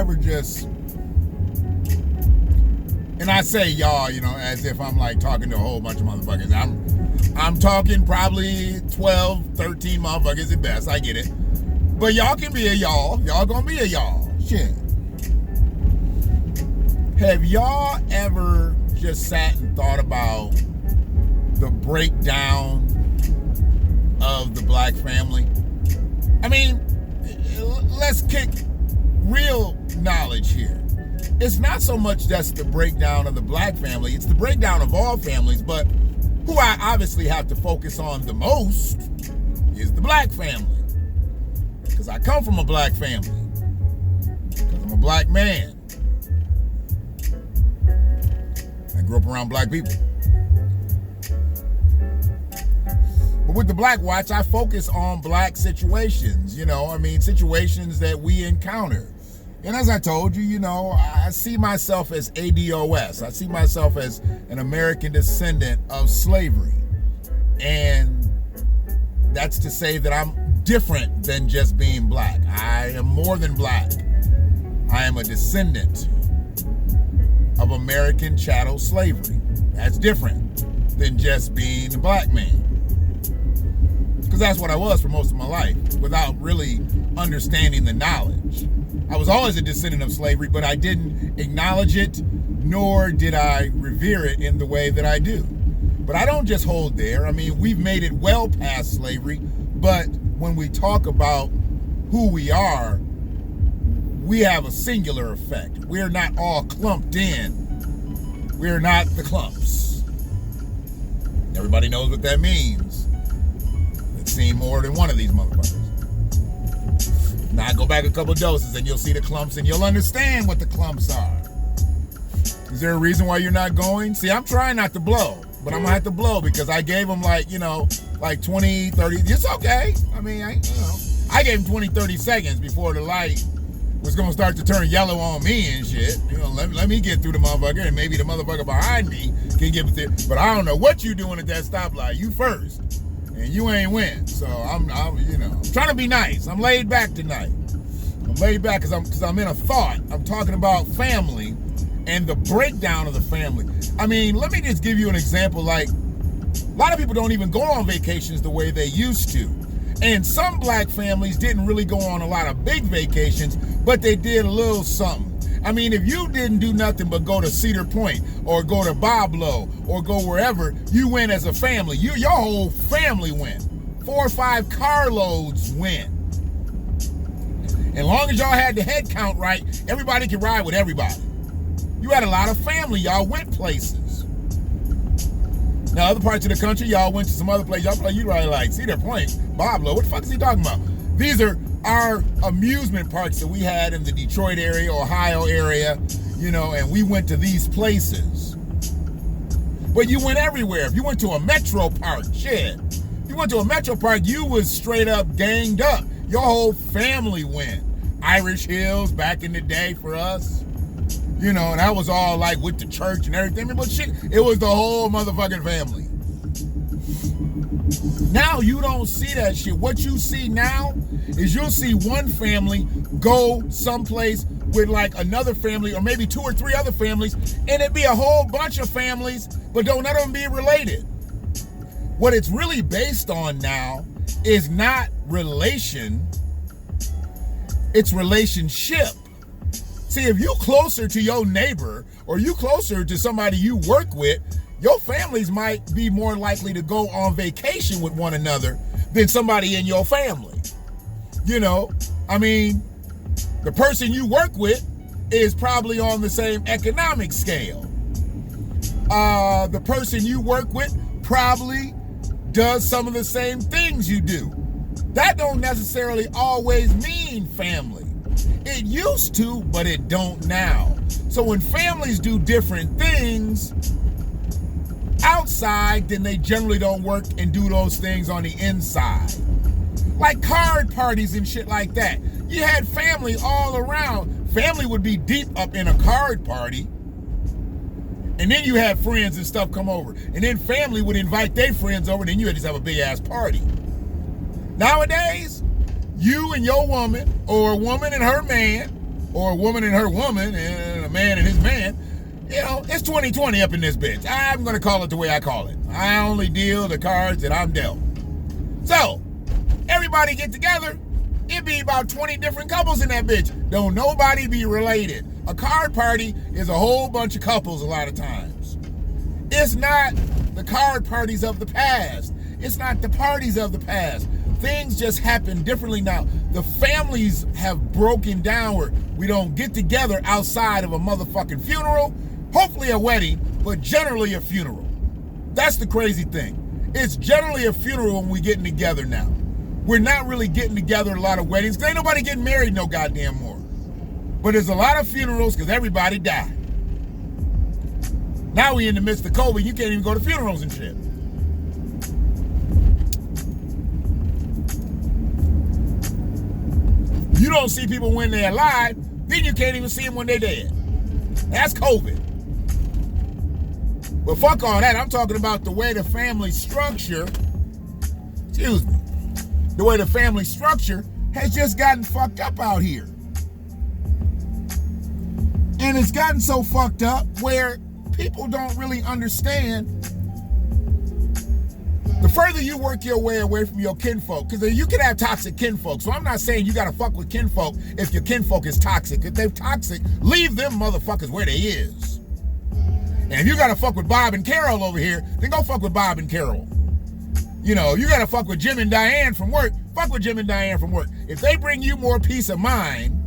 ever just, and I say y'all, as if I'm like talking to a whole bunch of motherfuckers. I'm talking probably 12, 13 motherfuckers at best. I get it. But y'all can be a y'all. Y'all gonna be a y'all. Shit. Have y'all ever just sat and thought about the breakdown of the black family? I mean, let's kick real knowledge here. It's not so much just the breakdown of the black family, it's the breakdown of all families, but who I obviously have to focus on the most is the black family. Because I come from a black family. Because I'm a black man. I grew up around black people. But with the BlackWatch, I focus on black situations, situations that we encounter. And as I told you, I see myself as ADOS. I see myself as an American descendant of slavery. And that's to say that I'm different than just being black. I am more than black. I am a descendant of American chattel slavery. That's different than just being a black man. Because that's what I was for most of my life, without really understanding the knowledge. I was always a descendant of slavery, but I didn't acknowledge it, nor did I revere it in the way that I do. But I don't just hold there. I mean, we've made it well past slavery, but when we talk about who we are, we have a singular effect. We're not all clumped in. We're not the clumps. Everybody knows what that means. It's seen more than one of these motherfuckers. Now go back a couple doses and you'll see the clumps and you'll understand what the clumps are. Is there a reason why you're not going? See, I'm trying not to blow, but I'm gonna have to blow because I gave him like 20, 30, it's okay. I mean, I gave him 20, 30 seconds before the light was gonna start to turn yellow on me and shit. Let me get through the motherfucker and maybe the motherfucker behind me can get through. But I don't know what you doing at that stoplight. You first. And you ain't win, so I'm trying to be nice. I'm laid back tonight. I'm laid back because I'm in a thought. I'm talking about family and the breakdown of the family. I mean, let me just give you an example. Like, a lot of people don't even go on vacations the way they used to. And some black families didn't really go on a lot of big vacations, but they did a little something. I mean, if you didn't do nothing but go to Cedar Point or go to Boblo or go wherever, you went as a family. Your whole family went. 4 or 5 carloads went. As long as y'all had the head count right, everybody could ride with everybody. You had a lot of family. Y'all went places. Now, other parts of the country, y'all went to some other place. You probably like Cedar Point, Boblo. What the fuck is he talking about? These are our amusement parks that we had in the Detroit area, Ohio area, and we went to these places. But you went everywhere. If you went to a metro park, shit. If you went to a metro park, you was straight up ganged up. Your whole family went. Irish Hills back in the day for us. And that was all like with the church and everything. But shit, it was the whole motherfucking family. Now you don't see that shit. What you see now is you'll see one family go someplace with like another family or maybe 2 or 3 other families, and it'd be a whole bunch of families, but don't none of them be related. What it's really based on now is not relation, it's relationship. See, if you closer to your neighbor or you closer to somebody you work with, your families might be more likely to go on vacation with one another than somebody in your family. I mean, the person you work with is probably on the same economic scale. The person you work with probably does some of the same things you do. That don't necessarily always mean family. It used to, but it don't now. So when families do different things outside, then they generally don't work and do those things on the inside. Like card parties and shit like that. You had family all around. Family would be deep up in a card party. And then you had friends and stuff come over. And then family would invite their friends over, and then you would just have a big ass party. Nowadays, you and your woman, or a woman and her man, or a woman and her woman, and a man and his man. You know, it's 2020 up in this bitch. I'm going to call it the way I call it. I only deal the cards that I'm dealt. So, everybody get together. It be about 20 different couples in that bitch. Don't nobody be related. A card party is a whole bunch of couples a lot of times. It's not the card parties of the past. It's not the parties of the past. Things just happen differently now. The families have broken down where we don't get together outside of a motherfucking funeral, hopefully a wedding, but generally a funeral. That's the crazy thing. It's generally a funeral when we getting together now. We're not really getting together at a lot of weddings, because ain't nobody getting married no goddamn more. But there's a lot of funerals because everybody died. Now we in the midst of COVID, you can't even go to funerals and shit. You don't see people when they're alive, then you can't even see them when they're dead. That's COVID. But fuck all that. I'm talking about the way the family structure, the way the family structure has just gotten fucked up out here. And it's gotten so fucked up where people don't really understand. The further you work your way away from your kinfolk, because you can have toxic kinfolk. So I'm not saying you got to fuck with kinfolk if your kinfolk is toxic. If they're toxic, leave them motherfuckers where they is. And if you got to fuck with Bob and Carol over here, then go fuck with Bob and Carol. You know, you got to fuck with Jim and Diane from work, fuck with Jim and Diane from work. If they bring you more peace of mind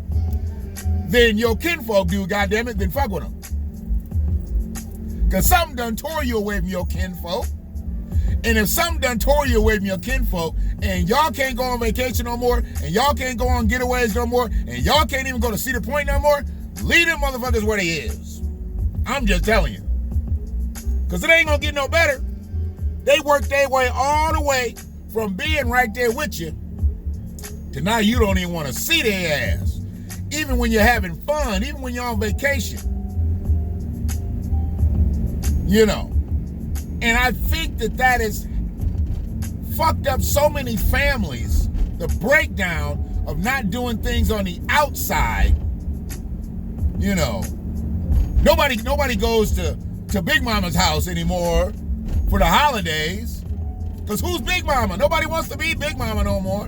than your kinfolk do, goddammit, then fuck with them. Because something done tore you away from your kinfolk. And if something done tore you away from your kinfolk, and y'all can't go on vacation no more, and y'all can't go on getaways no more, and y'all can't even go to Cedar Point no more, leave them motherfuckers where they is. I'm just telling you. Because it ain't going to get no better. They work their way all the way from being right there with you to now you don't even want to see their ass. Even when you're having fun, even when you're on vacation. You know. And I think that has fucked up so many families, the breakdown of not doing things on the outside. You know, nobody goes to Big Mama's house anymore for the holidays. Because who's Big Mama? Nobody wants to be Big Mama no more.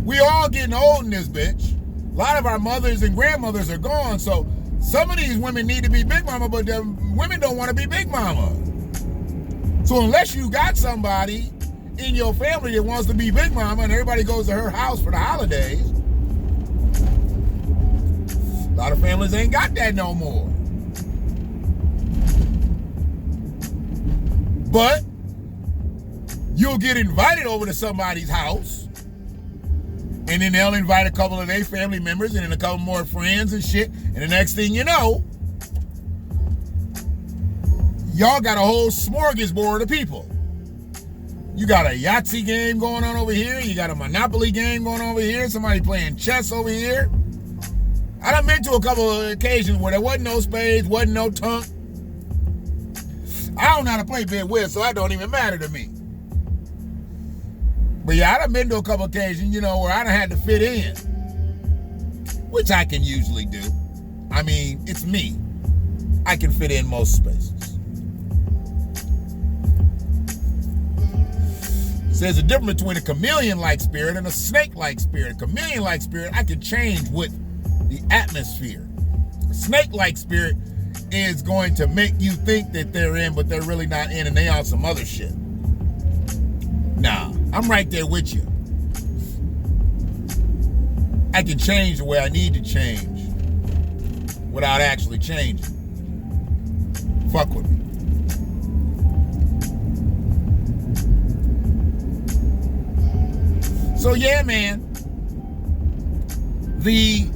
We all getting old in this bitch. A lot of our mothers and grandmothers are gone. So some of these women need to be Big Mama, but the women don't want to be Big Mama. So unless you got somebody in your family that wants to be Big Mama and everybody goes to her house for the holidays, a lot of families ain't got that no more. But you'll get invited over to somebody's house, and then they'll invite a couple of their family members and then a couple more friends and shit, and the next thing you know, y'all got a whole smorgasbord of people. You got a Yahtzee game going on over here. You got a Monopoly game going on over here. Somebody playing chess over here. I done been to a couple of occasions where there wasn't no spades, wasn't no tunk. I don't know how to play bid whist, so that don't even matter to me. But yeah, I done been to a couple of occasions, you know, where I done had to fit in. Which I can usually do. I mean, it's me. I can fit in most spaces. So there's a difference between a chameleon-like spirit and a snake-like spirit. A chameleon-like spirit, I can change with the atmosphere. A snake-like spirit is going to make you think that they're in, but they're really not in, and they on some other shit. Nah, I'm right there with you. I can change the way I need to change without actually changing. Fuck with me. So yeah, man, the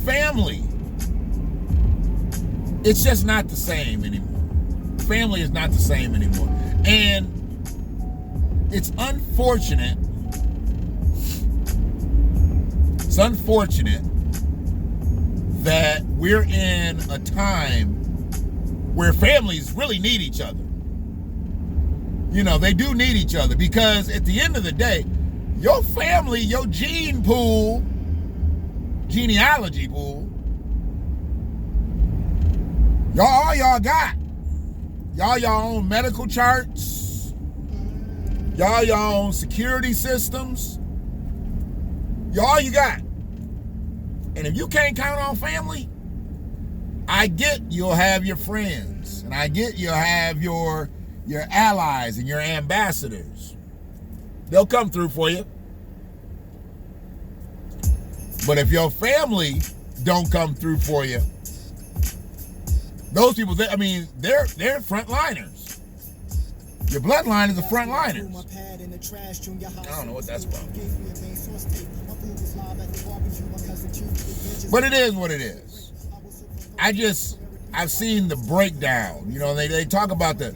family, it's just not the same anymore. Family is not the same anymore. And it's unfortunate. It's unfortunate that we're in a time where families really need each other. You know, they do need each other, because at the end of the day, your family, your genealogy pool, All y'all got. Y'all own medical charts. Y'all own security systems. All you got. And if you can't count on family, I get you'll have your friends. And I get you'll have your allies and your ambassadors. They'll come through for you. But if your family don't come through for you, those people, they're frontliners. Your bloodline is the frontliners. I don't know what that's about. But it is what it is. I've seen the breakdown. You know, they talk about the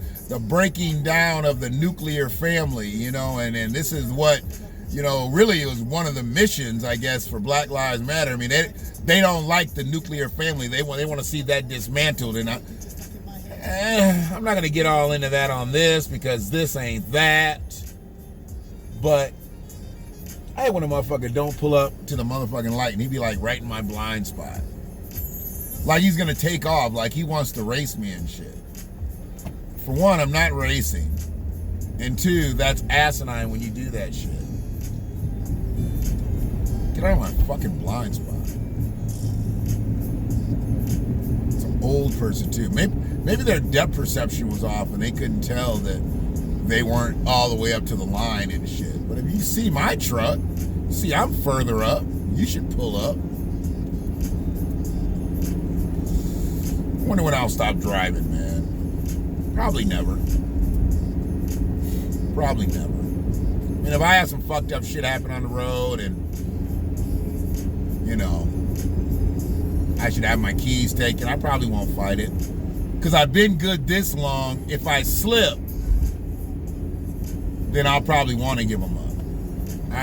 breaking down of the nuclear family, you know, and this is what, you know, really it was one of the missions, I guess, for Black Lives Matter. I mean, they don't like the nuclear family. They want to see that dismantled. And I'm not going to get all into that on this because this ain't that. But I hate when a motherfucker don't pull up to the motherfucking light and he be like right in my blind spot. Like he's going to take off, like he wants to race me and shit. For one, I'm not racing. And two, that's asinine when you do that shit. Get out of my fucking blind spot. Some old person too. Maybe their depth perception was off and they couldn't tell that they weren't all the way up to the line and shit. But if you see my truck, you see I'm further up, you should pull up. I wonder when I'll stop driving, man. Probably never. Probably never. I mean, if I have some fucked up shit happen on the road and, you know, I should have my keys taken, I probably won't fight it. Because I've been good this long. If I slip, then I'll probably want to give them up.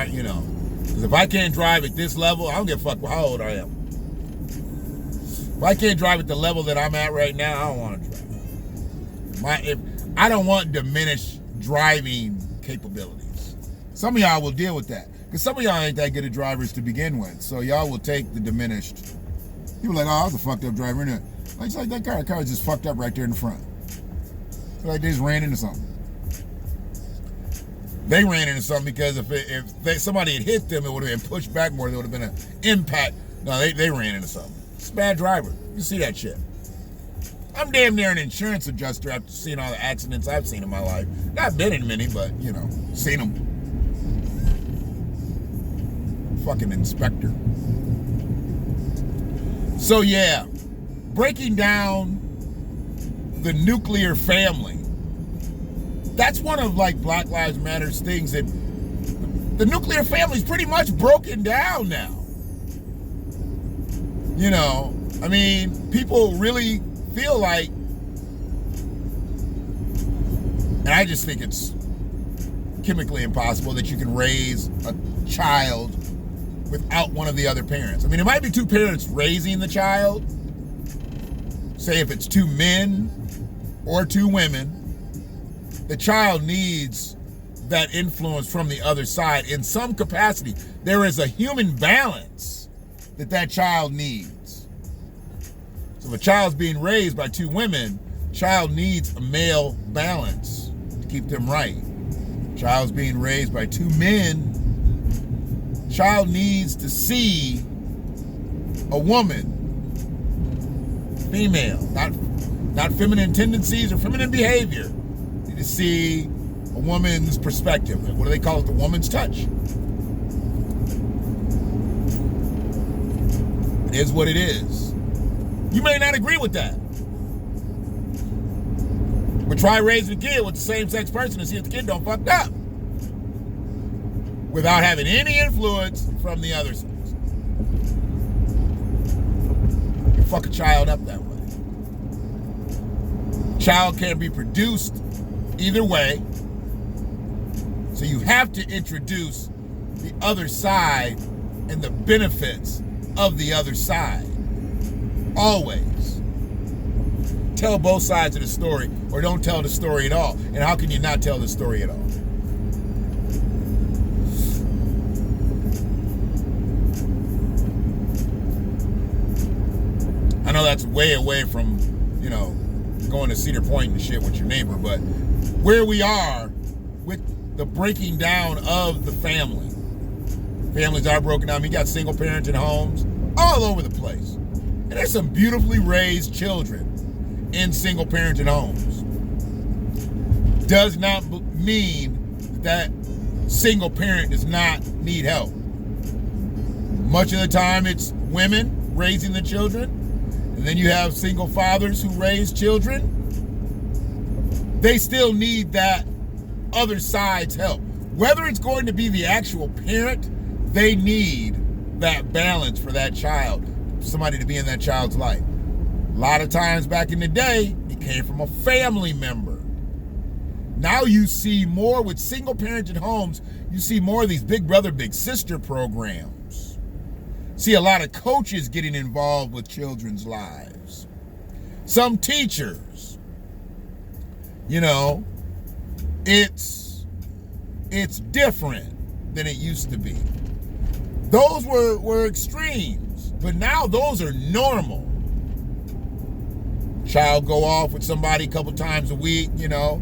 You know, because if I can't drive at this level, I don't give a fuck how old I am. If I can't drive at the level that I'm at right now, I don't want to drive. I don't want diminished driving capabilities. Some of y'all will deal with that. Because some of y'all ain't that good at drivers to begin with. So y'all will take the diminished. People are like, oh, I was a fucked up driver. Like, it's like that car is just fucked up right there in the front. It's like they just ran into something. They ran into something because if somebody had hit them, it would have been pushed back more. There would have been an impact. No, they ran into something. It's a bad driver. You see that shit. I'm damn near an insurance adjuster after seeing all the accidents I've seen in my life. Not been in many, but, you know, seen them. Fucking inspector. So, yeah. Breaking down the nuclear family. That's one of, like, Black Lives Matter's things that the nuclear family's pretty much broken down now. You know, I mean, people really feel like, and I just think it's chemically impossible that you can raise a child without one of the other parents. I mean, it might be two parents raising the child. Say if it's two men or two women, the child needs that influence from the other side in some capacity. There is a human balance that child needs. So if a child's being raised by two women, child needs a male balance to keep them right. Child's being raised by two men, child needs to see a woman, female, not feminine tendencies or feminine behavior. You need to see a woman's perspective. What do they call it? The woman's touch. It is what it is. You may not agree with that. But try raising a kid with the same-sex person and see if the kid don't fucked up. Without having any influence from the other sex. You fuck a child up that way. Child can't be produced either way. So you have to introduce the other side and the benefits of the other side. Always. Tell both sides of the story or don't tell the story at all. And how can you not tell the story at all? I know that's way away from, you know, going to Cedar Point and shit with your neighbor, but where we are with the breaking down of the family. Families are broken down. You got single parenting homes all over the place. And there's some beautifully raised children in single parenting homes. Does not mean that single parent does not need help. Much of the time it's women raising the children, and then you have single fathers who raise children. They still need that other side's help. Whether it's going to be the actual parent, they need that balance for that child, somebody to be in that child's life. A lot of times back in the day, it came from a family member. Now you see more with single parented homes, you see more of these big brother, big sister programs. See a lot of coaches getting involved with children's lives. Some teachers. You know, it's different than it used to be. Those were extremes, but now those are normal. Child go off with somebody a couple times a week, you know,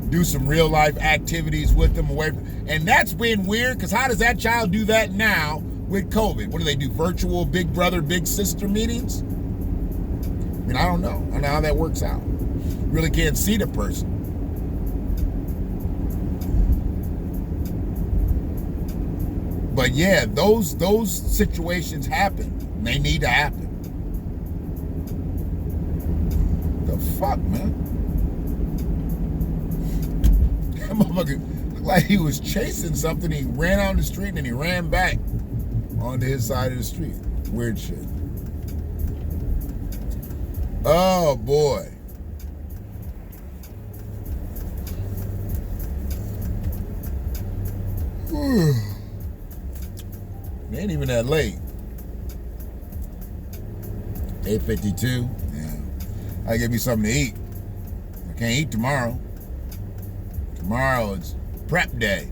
do some real life activities with them away from, and that's been weird, because how does that child do that now with COVID? What do they do, virtual big brother, big sister meetings? I mean, I don't know how that works out. Really can't see the person. But yeah, those situations happen. They need to happen. The fuck, man? That motherfucker looked like he was chasing something. He ran out the street and then he ran back onto his side of the street. Weird shit. Oh boy. It ain't even that late. 8:52. Yeah. I give me something to eat. I can't eat tomorrow. Tomorrow is prep day.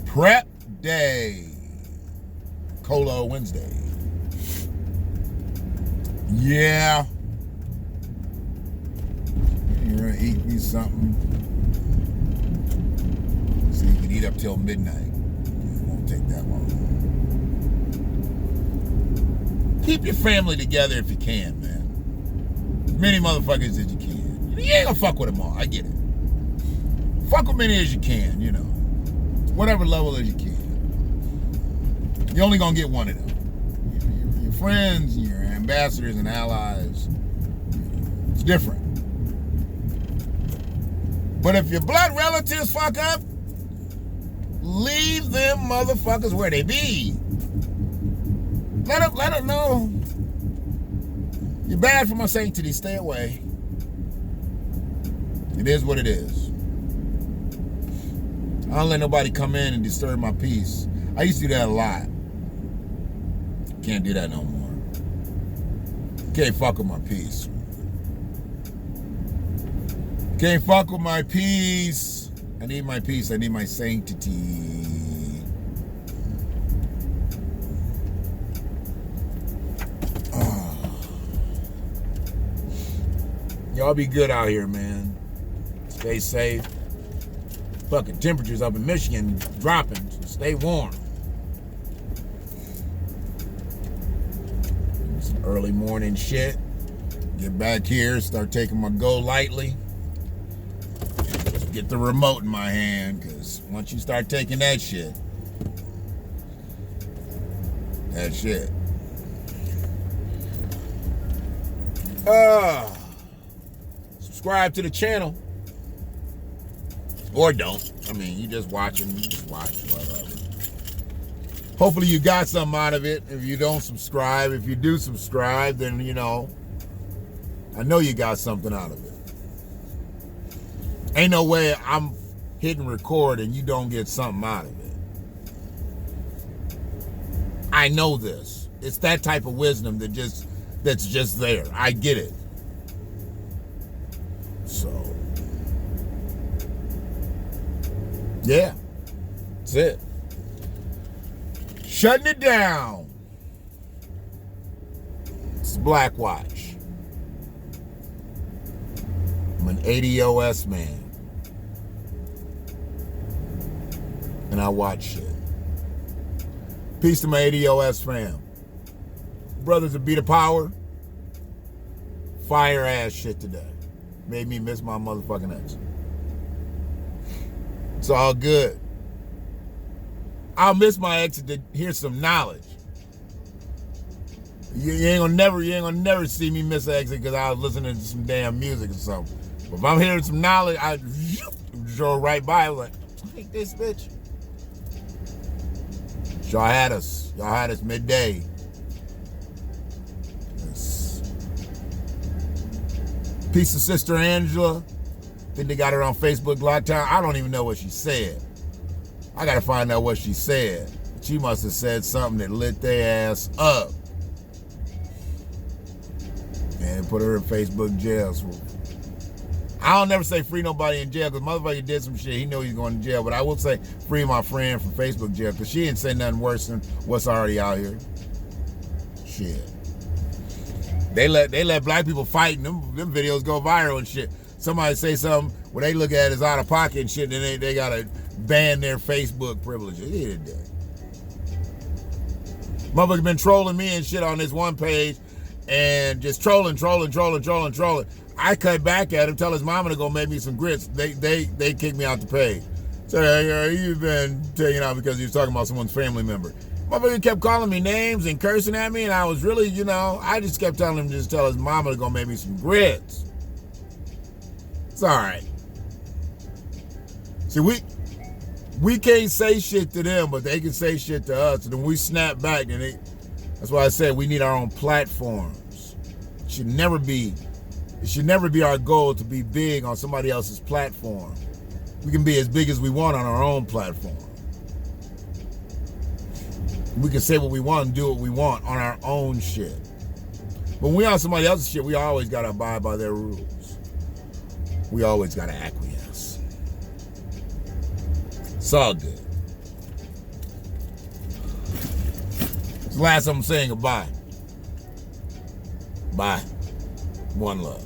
Prep day. Colo Wednesday. Yeah. You're gonna eat me something. So you can eat up till midnight. It won't take that long. Keep your family together if you can, man. As many motherfuckers as you can. You ain't gonna fuck with them all, I get it. Fuck with many as you can, you know. Whatever level as you can. You're only gonna get one of them. Your friends, your ambassadors and allies, it's different. But if your blood relatives fuck up, leave them motherfuckers where they be. Let them know you're bad for my sanctity. Stay away. It is what it is. I don't let nobody come in and disturb my peace. I used to do that a lot. Can't do that no more. Can't fuck with my peace. Can't fuck with my peace. I need my peace. I need my sanctity. Y'all be good out here, man. Stay safe. Fucking temperatures up in Michigan dropping, so stay warm. Some early morning shit. Get back here, start taking my go lightly. Get the remote in my hand, because once you start taking that shit. Subscribe to the channel. Or don't. I mean, you just watching, you just watch, whatever. Hopefully you got something out of it. If you don't subscribe, if you do subscribe, then, you know, I know you got something out of it. Ain't no way I'm hitting record and you don't get something out of it. I know this. It's that type of wisdom that's just there. I get it. So, yeah, that's it. Shutting it down. It's BlackWatch. I'm an ADOS man. And I watch shit. Peace to my ADOS fam. Brothers of Be the Power. Fire ass shit today. Made me miss my motherfucking ex. It's all good. I'll miss my ex to hear some knowledge. You ain't gonna never see me miss an exit because I was listening to some damn music or something. But if I'm hearing some knowledge, I drove right by. I was like, take this bitch. Y'all had us. Y'all had us midday. Yes. Peace to Sister Angela. Think they got her on Facebook lockdown. I don't even know what she said. I gotta find out what she said. She must have said something that lit their ass up. And put her in Facebook jail. So I don't never say free nobody in jail because motherfucker did some shit. He knew he's going to jail. But I will say free my friend from Facebook jail because she didn't say nothing worse than what's already out here. Shit. They let black people fight and them videos go viral and shit. Somebody say something where they look at it as out of pocket and shit, and then they gotta ban their Facebook privileges. Yeah, they did. Motherfucker been trolling me and shit on this one page and just trolling. I cut back at him, tell his mama to go make me some grits. They kicked me out the page. So you've been taken out because he was talking about someone's family member. Motherfucker kept calling me names and cursing at me, and I was really, I just kept telling him to just tell his mama to go make me some grits. It's all right. See, we can't say shit to them, but they can say shit to us, and then we snap back, and that's why I said we need our own platforms. It should never be our goal to be big on somebody else's platform. We can be as big as we want on our own platform. We can say what we want and do what we want on our own shit. But when we on somebody else's shit, we always gotta abide by their rules. We always gotta acquiesce. It's all good. It's the last time I'm saying goodbye. Bye. One love.